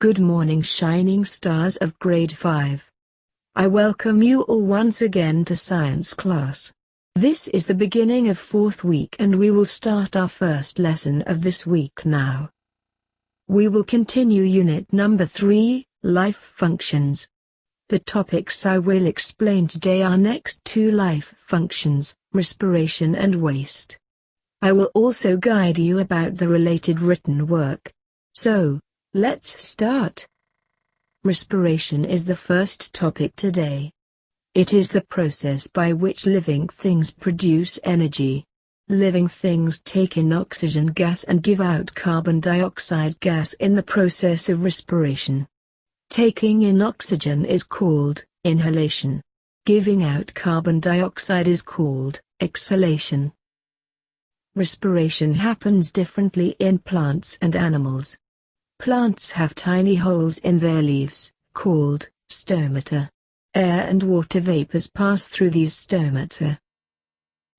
Good morning, shining stars of grade 5. I welcome you all once again to science class. This is the beginning of 4th week and we will start our first lesson of this week now. We will continue unit number 3, life functions. The topics I will explain today are next 2 life functions, respiration and waste. I will also guide you about the related written work. So, let's start. Respiration is the first topic today. It is the process by which living things produce energy. Living things take in oxygen gas and give out carbon dioxide gas in the process of respiration. Taking in oxygen is called inhalation. Giving out carbon dioxide is called exhalation. Respiration happens differently in plants and animals. Plants have tiny holes in their leaves, called stomata. Air and water vapors pass through these stomata.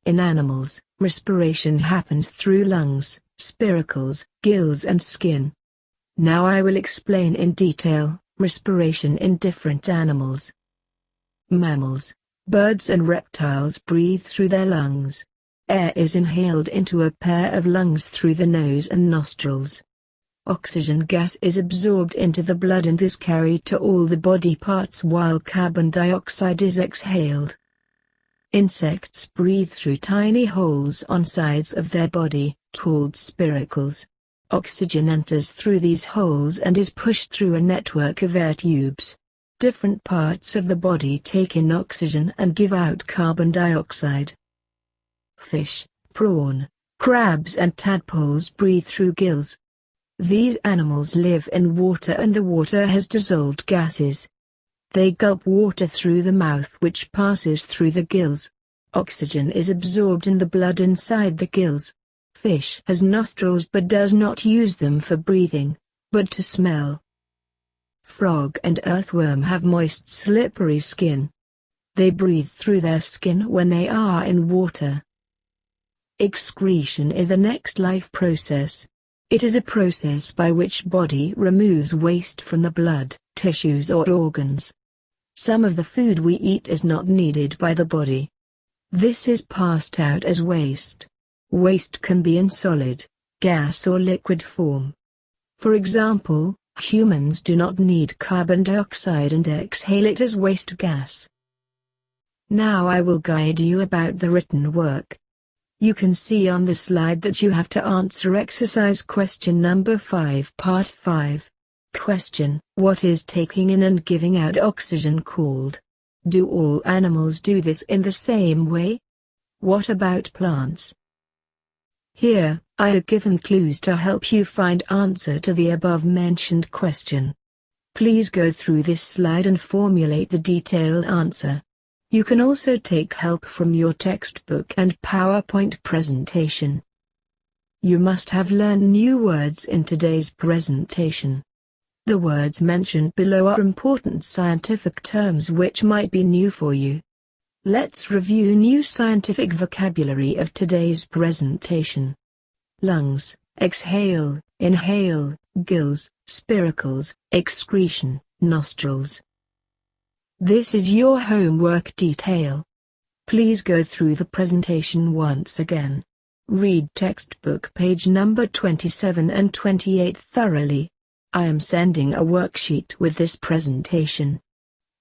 In animals, respiration happens through lungs, spiracles, gills and skin. Now I will explain in detail respiration in different animals. Mammals, birds and reptiles breathe through their lungs. Air is inhaled into a pair of lungs through the nose and nostrils. Oxygen gas is absorbed into the blood and is carried to all the body parts while carbon dioxide is exhaled. Insects breathe through tiny holes on sides of their body, called spiracles. Oxygen enters through these holes and is pushed through a network of air tubes. Different parts of the body take in oxygen and give out carbon dioxide. Fish, prawn, crabs and tadpoles breathe through gills. These animals live in water and the water has dissolved gases. They gulp water through the mouth which passes through the gills. Oxygen is absorbed in the blood inside the gills. Fish has nostrils but does not use them for breathing, but to smell. Frog and earthworm have moist slippery skin. They breathe through their skin when they are in water. Excretion is the next life process. It is a process by which body removes waste from the blood, tissues or organs. Some of the food we eat is not needed by the body. This is passed out as waste. Waste can be in solid, gas or liquid form. For example, humans do not need carbon dioxide and exhale it as waste gas. Now I will guide you about the written work. You can see on the slide that you have to answer exercise question number 5 part 5. Question: what is taking in and giving out oxygen called? Do all animals do this in the same way? What about plants? Here, I have given clues to help you find answer to the above mentioned question. Please go through this slide and formulate the detailed answer. You can also take help from your textbook and PowerPoint presentation. You must have learned new words in today's presentation. The words mentioned below are important scientific terms which might be new for you. Let's review new scientific vocabulary of today's presentation. Lungs, exhale, inhale, gills, spiracles, excretion, nostrils. This is your homework detail. Please go through the presentation once again. Read textbook page number 27 and 28 thoroughly. I am sending a worksheet with this presentation.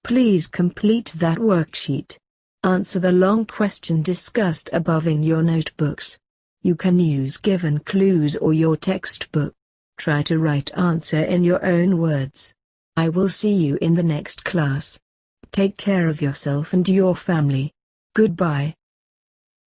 Please complete that worksheet. Answer the long question discussed above in your notebooks. You can use given clues or your textbook. Try to write answer in your own words. I will see you in the next class. Take care of yourself and your family. Goodbye.